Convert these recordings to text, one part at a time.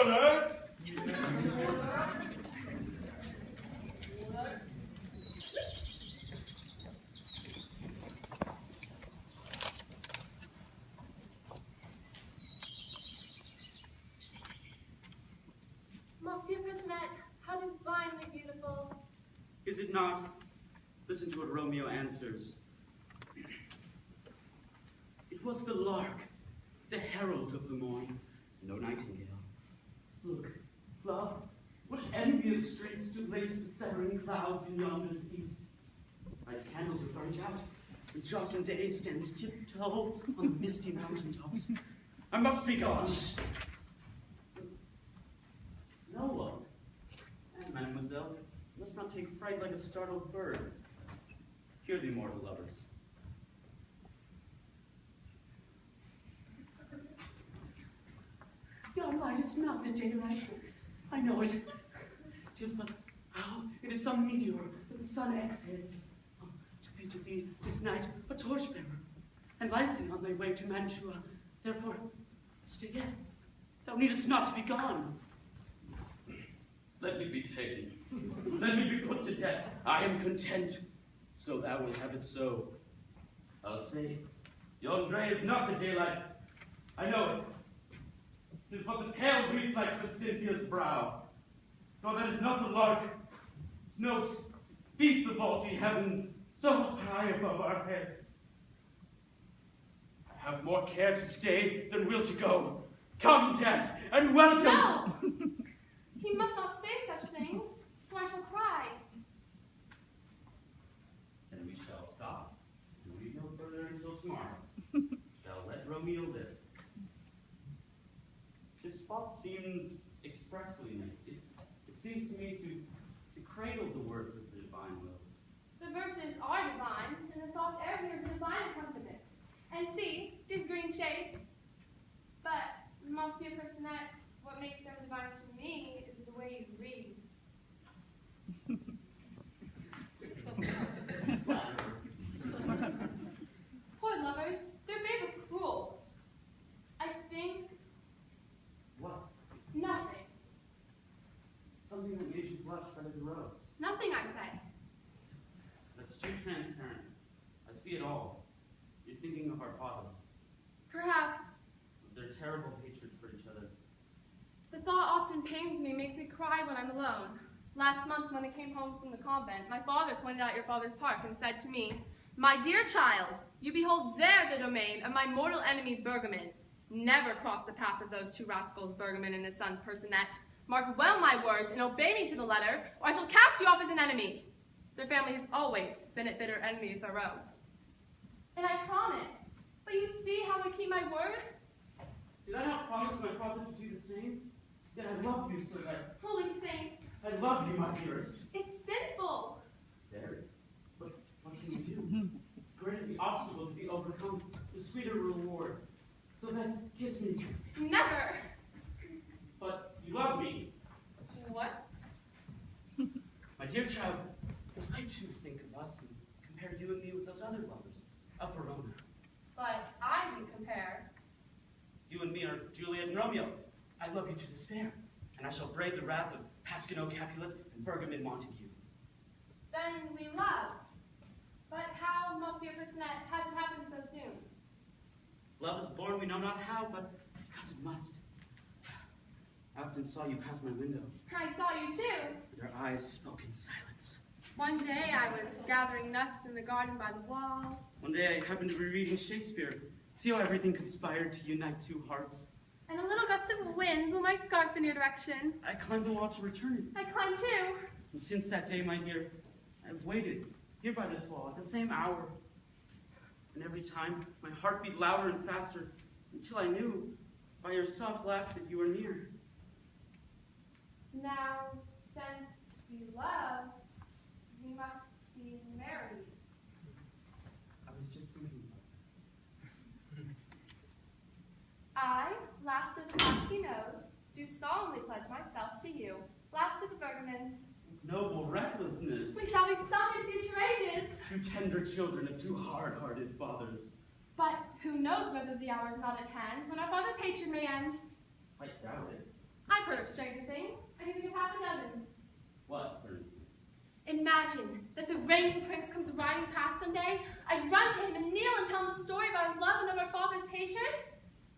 alert! Monsieur Prisonette, how divinely beautiful. Is it not? Listen to what Romeo answers. It was the lark, the herald of the morn, no nightingale. Look, love, what envious straits do lace the severing clouds in yonder's east. Night's candles are burnt out, and Jocelyn day stands tiptoe on the misty mountain tops. I must be gone. No one. And mademoiselle, you must not take fright like a startled bird. Hear the immortal lovers. Yon light is not the daylight. I know it. 'Tis but how it is some meteor that the sun exhales. To be to thee this night a torchbearer, and light thee on thy way to Mantua. Therefore, stay yet. Thou needest not to be gone. Let me be taken. Let me be put to death. I am content. So thou wilt have it so. I'll say, yon grey is not the daylight. I know it. 'Tis but the pale reflex of Cynthia's brow. Nor that is not the lark. Its notes beat the vaulty heavens so high above our heads. I have more care to stay than will to go. Come, death, and welcome. No! He must not say such things, or I shall cry. Then we shall stop, and read no further until tomorrow. Shall let Romeo live. This spot seems expressly made. It seems to me to cradle the words of the divine will. The verses are divine, and the soft air here is a divine accompaniment. And see, these green shades. But, Monsieur Prisonette, what makes them divine to me is the way you read. Poor lovers, their fate was cruel. I think... What? Nothing. Something that made you blush better than rose. Nothing, I say. That's too transparent. I see it all. You're thinking of our fathers. Perhaps. Their terrible hatred for each other. The thought often pains me, makes me cry when I'm alone. Last month, when I came home from the convent, my father pointed out your father's park and said to me, "My dear child, you behold there the domain of my mortal enemy, Bergamin. Never cross the path of those two rascals, Bergamin and his son, Personette. Mark well my words and obey me to the letter, or I shall cast you off as an enemy." Their family has always been at bitter envy of their own. And I promised. But you see how I keep my word? Did I not promise my father to do the same? Yet I love you so that... Holy saints, I love you, my dearest. it's sinful. Very. But what can you do? Greater the obstacle to be overcome, the sweeter reward. So then, kiss me. Never. But you love me. What? My dear child, I too think of us and compare you and me with those other lovers of Verona. But I can compare. You and me are Juliet and Romeo. I love you to despair, and I shall brave the wrath of Pasquino Capulet and Bergamin Montague. Then we love. But how, Monsieur Prisonette, has it happened so soon? Love is born we know not how, but because it must. I often saw you pass my window. I saw you too. And our eyes spoke in silence. One day I was gathering nuts in the garden by the wall. One day I happened to be reading Shakespeare. See how everything conspired to unite two hearts. And a little gust of wind blew my scarf in your direction. I climbed the wall to return it. I climbed too. And since that day, my dear, I have waited here by this wall at the same hour. And every time, my heart beat louder and faster until I knew by your soft laugh that you were near. Now, since we love, we must be married. I was just thinking about I, last of the Pasquinos, do solemnly pledge myself to you, last of the Bergamins. Noble recklessness. We shall be sung in future ages. Two tender children of two hard-hearted fathers. But who knows whether the hour is not at hand when our father's hatred may end? I doubt it. I've heard of that the reigning prince comes riding past someday, I'd run to him and kneel and tell him the story of our love and of our father's hatred.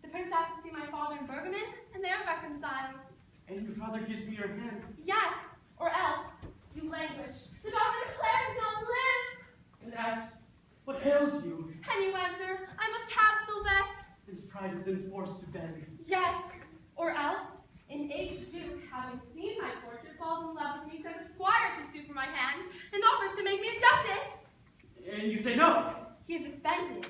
The prince asks to see my father and Bergman, and they're reconciled. And your father gives me your hand. Yes, or else you languish. The doctor declares you cannot live. And asks, what ails you? And you answer, I must have Sylvette. His pride is then forced to beg. Yes, or else, an aged duke, having seen my portrait, falls in love with me, sends a squire to sue for my hand, and offers to make me a duchess. And you say no. He is offended.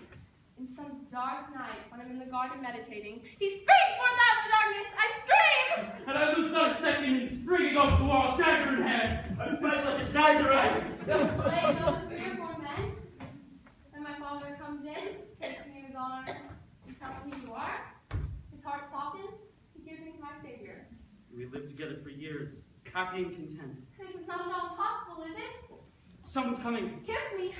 In some dark night, when I'm in the garden meditating, he springs forth out of the darkness. I scream! And I lose not a second in springing over the wall, dagger in hand. I fight like a tiger, I know 3 or 4 men. Then my father comes in, takes me in his arms, and tells me who you are. His heart softens. He gives me to my Savior. We lived together for years, happy and content. This is not at all impossible, is it? Someone's coming. Kiss me.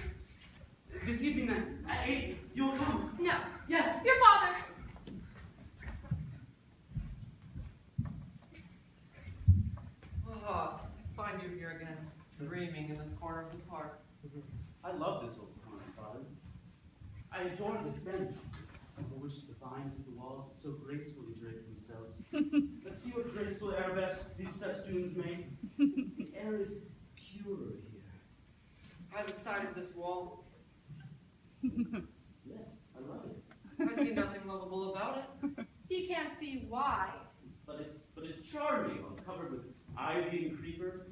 This evening then, at 8, you'll come. No. Yes. Your father. Ah, I find you here again, dreaming in this corner of the park. I love this old corner, Father. I adore this bench, over which the vines of the walls so gracefully drape themselves. Let's see what graceful arabesques these festoons make. The air is pure here. By the side of this wall, Yes, I love it. I see nothing lovable about it. He can't see why. But it's charming, covered with ivy and creeper.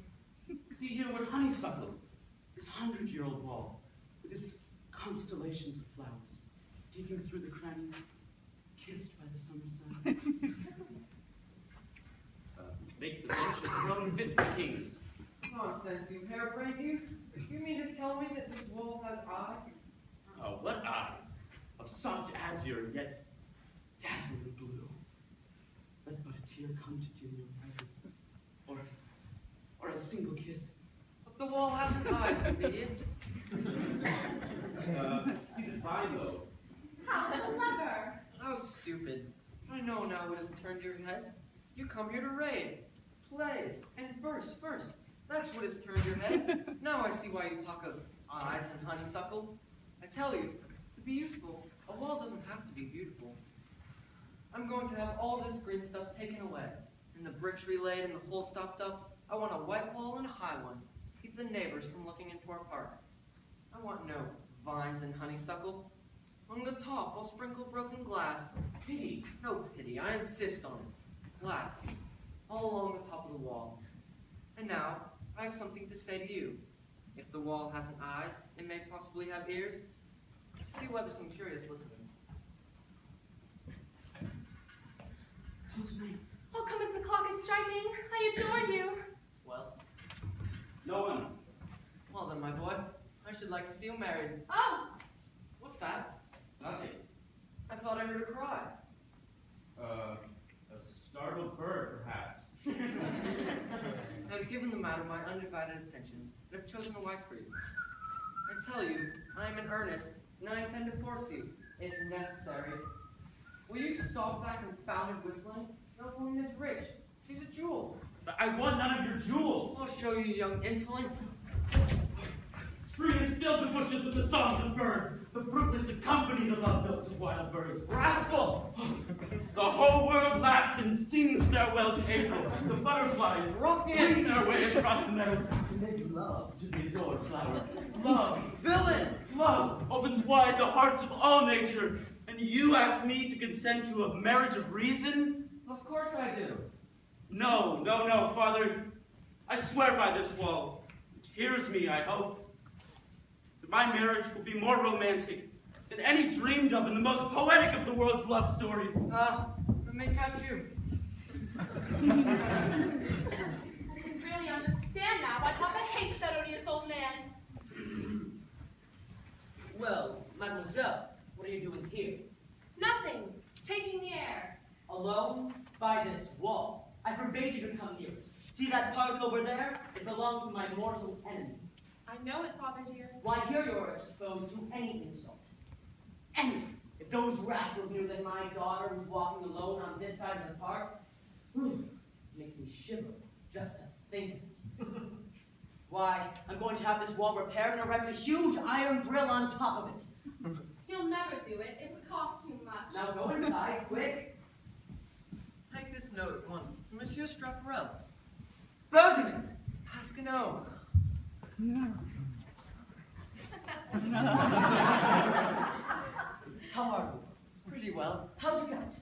See here what honeysuckle, this 100-year-old wall, with its constellations of flowers, peeking through the crannies, kissed by the summer sun. Make the bench a throne fit for kings. Nonsense, you harebrained you. You mean to tell me that this wall has eyes? Oh, what eyes! Of soft azure, yet dazzling blue. Let but a tear come to dim your eyes, or a single kiss. But the wall hasn't eyes, you idiot. See this vine, though. How clever. How stupid. I know now what has turned your head. You come here to raid. Plays and verse. That's what has turned your head. Now I see why you talk of eyes and honeysuckle. I tell you, to be useful, a wall doesn't have to be beautiful. I'm going to have all this green stuff taken away, and the bricks relaid and the hole stopped up. I want a white wall and a high one, to keep the neighbors from looking into our park. I want no vines and honeysuckle. On the top, I'll sprinkle broken glass. Pity. No pity, I insist on it. Glass, all along the top of the wall. And now, I have something to say to you. If the wall hasn't eyes, it may possibly have ears. See whether some curious listening. Till tonight. Oh, come as the clock is striking. I adore you. Well? No one. Well then, my boy, I should like to see you married. Oh, What's that? Nothing. I thought I heard a cry. A startled bird, perhaps. I have given the matter my undivided attention, and have chosen a wife for you. I tell you, I am in earnest, and I intend to force you, if necessary. Will you stop that confounded whistling? No woman is rich. She's a jewel. I want none of your jewels. I'll show you, young insolent. Spring is filled with bushes with the songs of birds. The fruitlets accompany the love notes of wild birds. Rascal! The whole world laughs and sings farewell to April. The butterflies Ruffian! wing their way across the meadows to make love to the adored flowers. Love, Villain! love opens wide the hearts of all nature. And you ask me to consent to a marriage of reason? Of course I do. No, Father. I swear by this wall, which hears me, I hope, that my marriage will be more romantic than any dreamed of in the most poetic of the world's love stories. It may catch you. I can really understand now why Papa hates that odious old man. Well, mademoiselle, what are you doing here? Nothing. Taking the air. Alone by this wall. I forbade you to come near it. See that park over there? It belongs to my mortal enemy. I know it, Father dear. Why, here you are exposed to any insult. And if those rascals knew that my daughter was walking alone on this side of the park, it makes me shiver just to think of it. Why, I'm going to have this wall repaired and erect a huge iron grill on top of it. He'll never do it. It would cost too much. Now go inside, quick. Take this note at once to Monsieur Straffarel. Bergman! Pasquinot. How are you? Pretty well. How's your gout?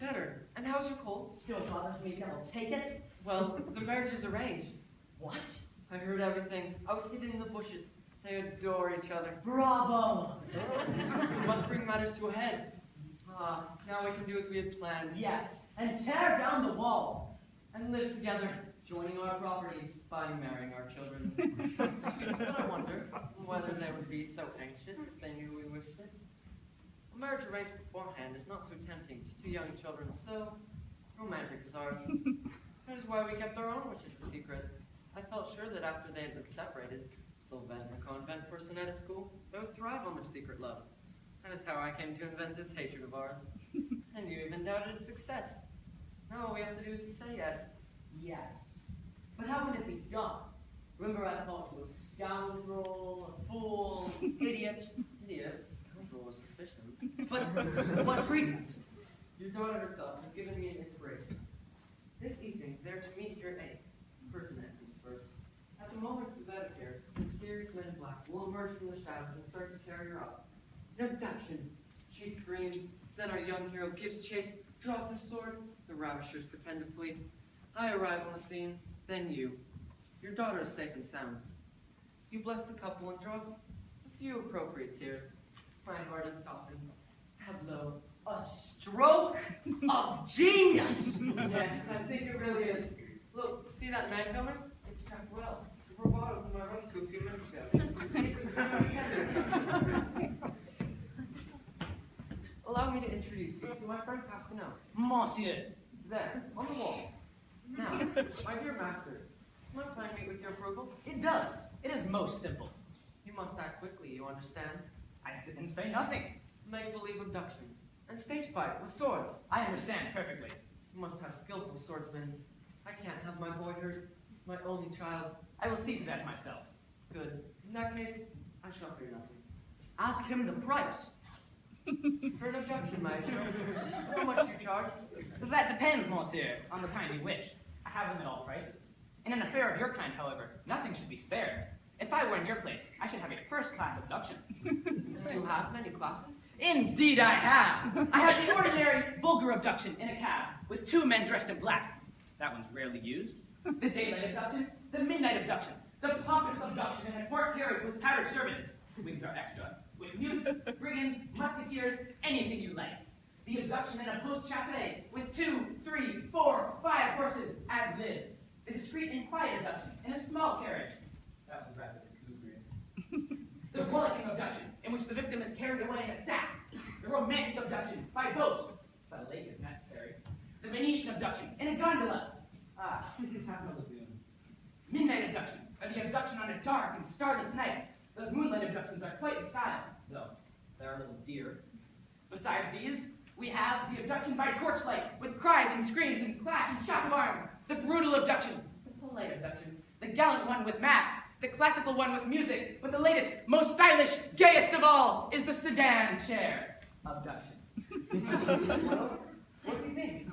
Better. And how's your cold? Still bothers me, devil. Take it. Well, the marriage is arranged. What? I heard everything. I was hidden in the bushes. They adore each other. Bravo! We must bring matters to a head. Now we can do as we had planned. Yes, and tear down the wall. And live together. Joining our properties by marrying our children. But I wonder whether they would be so anxious if they knew we wished it. A marriage arranged beforehand is not so tempting to two young children, so romantic as ours. That is why we kept our own wishes a secret. I felt sure that after they had been separated, Sylvain, a convent person at a school, they would thrive on their secret love. That is how I came to invent this hatred of ours. And you even doubted its success. Now all we have to do is to say yes. Yes. But how can it be done? Remember I called you a scoundrel, a fool, idiot. Idiot, scoundrel was sufficient. But what pretext? Your daughter herself has given me an inspiration. This evening, they're to meet here at 8. Person enters first. At the moment Suzette appears, mysterious men in black will emerge from the shadows and start to carry her up. An abduction! She screams. Then our young hero gives chase, draws his sword. The ravishers pretend to flee. I arrive on the scene, then you. Your daughter is safe and sound. You bless the couple and draw a few appropriate tears. My heart is softened. Tableau. A stroke of genius! Yes, I think it really is. Look, see that man coming? It's Straffarel, the bravado whom I wrote to a few minutes ago. Allow me to introduce you to my friend Pasquinot. Monsieur. There, on the wall. Now, my dear master, does my plan meet with your approval? It does. It is most simple. You must act quickly, you understand? I sit and say nothing. Make-believe abduction. And stage fight with swords. I understand perfectly. You must have skillful swordsmen. I can't have my boy hurt. He's my only child. I will see to that myself. Good. In that case, I shall fear nothing. Ask him the price. For an abduction, maestro. How much do you charge? That depends, monsieur, on the kind you wish. I have them at all prices. In an affair of your kind, however, nothing should be spared. If I were in your place, I should have a first-class abduction. Do you have many classes? Indeed I have! I have the ordinary, vulgar abduction in a cab, with 2 men dressed in black. That one's rarely used. The daylight abduction, the midnight abduction, the pompous abduction in a court carriage with powdered servants. Wigs are extra. With mutes, brigands, musketeers, anything you like. The abduction in a post-chassé with 2, 3, 4, 5 horses ad lib. The discreet and quiet abduction in a small carriage. That one's rather lugubrious. The rollicking abduction, in which the victim is carried away in a sack. The romantic abduction by boat, but a lake is necessary. The Venetian abduction in a gondola. Ah, have no lagoon. Midnight abduction, or the abduction on a dark and starless night. Those moonlight abductions are quite the style, though they're a little dear. Besides these, we have the abduction by torchlight, with cries and screams and clash and shock of arms. The brutal abduction, the polite abduction, the gallant one with masks, the classical one with music, but the latest, most stylish, gayest of all is the sedan chair abduction. Well, what do you think?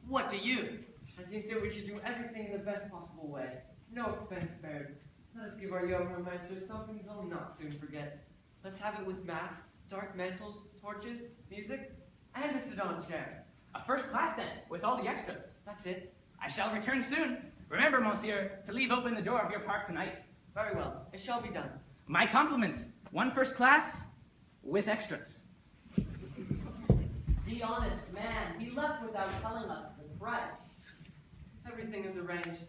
What do you? I think that we should do everything in the best possible way. No expense spared. Let us give our young romancers something they'll not soon forget. Let's have it with masks, dark mantles, torches, music, and a sedan chair. A first class then, with all the extras. That's it. I shall return soon. Remember, monsieur, to leave open the door of your park tonight. Very well. It shall be done. My compliments. 1 first class, with extras. The honest man. He left without telling us the price. Everything is arranged.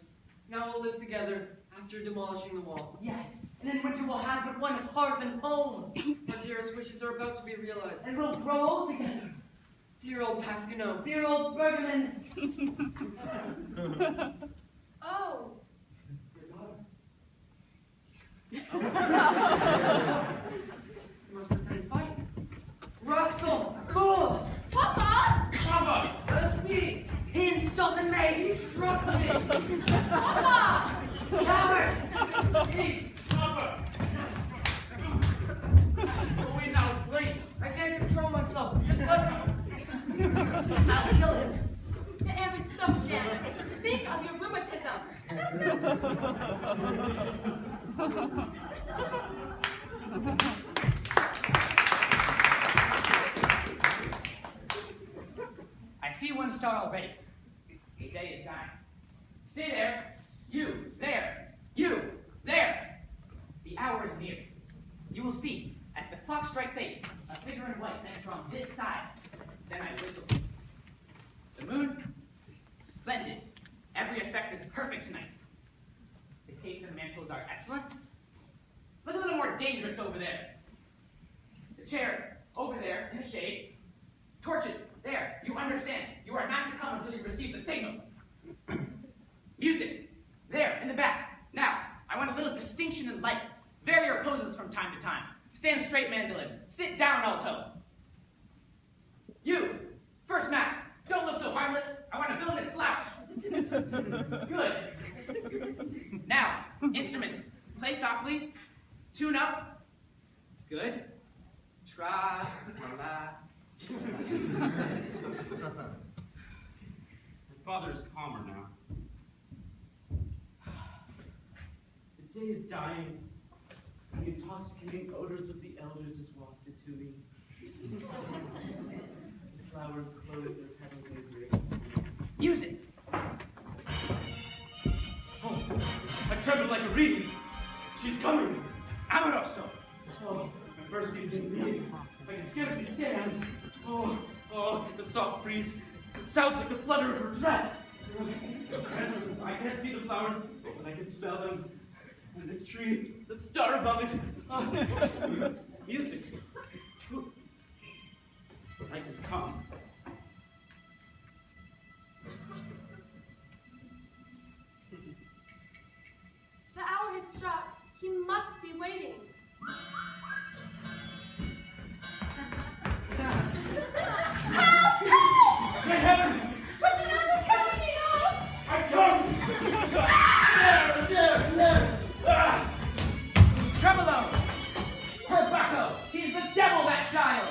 Now we'll live together after demolishing the wall. Yes, and in winter we'll have but one hearth and home. Our dearest wishes are about to be realized. And we'll grow old together. Dear old Pasquinot. Dear old Bergman. Oh, You must pretend to fight. Rascal! Fool! Papa! Papa! Let us speak! He insulted me! He struck me! Papa! Coward! Papa! Oh, wait, now it's late. I can't control myself. Just let me. I'll kill him. The air is so damp. Think of your rheumatism. I see one star already. The day is dying. Stay there. You, there. You, there. The hour is near. You will see, as the clock strikes 8, a figure in white enter on this side. Then I whistle. The moon? Splendid. Every effect is perfect tonight. The capes and mantles are excellent. Look a little more dangerous over there. The chair, over there, in the shade. Torches, there. You understand. You are not to come until you receive the signal. Music, there, in the back. Now, I want a little distinction in life. Vary your poses from time to time. Stand straight, mandolin. Sit down, alto. You, first mask. Don't look so harmless. I want a villainous slouch. Good. Now, instruments. Play softly. Tune up. Good. Tra la. My father is calmer now. The day is dying. The intoxicating odors of the elders is wafted to me. The flowers close their petals in grave. Music. Oh, I tremble like a reed. She's coming. Amoroso. Oh, my first evening's meeting. I can scarcely stand. Oh, the soft breeze. It sounds like the flutter of her dress. I can't see the flowers, but I can smell them. And this tree, the star above it. Oh, music. The night has come. The hour has struck. He must be waiting. Help! Help! Good heavens! Was another killing me? Help! I come! There! Ah! Tremolo. Perbacco. He's the devil, that child.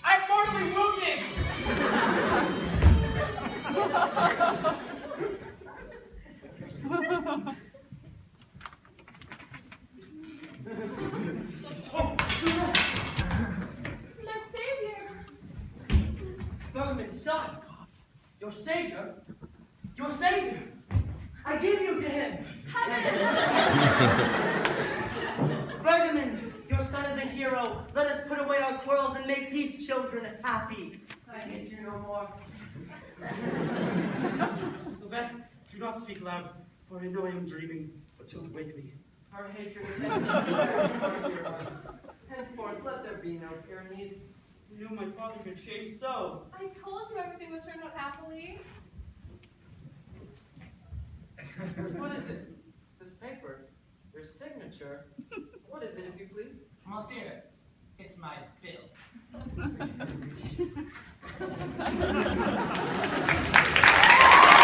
I'm mortally wounded. The savior. Bergman's son, your savior, I give you to him. Bergman, your son is a hero. Let us put away our quarrels and make these children happy. I hate you no more. Sylvain, do not speak loud, for I know I am dreaming, but don't wake me. Our hatred is ended. Henceforth, let there be no Pyrenees. I knew my father could change so. I told you everything would turn out happily. What is it? This paper? Your signature? What is it, if you please? Monsieur, it's my bill.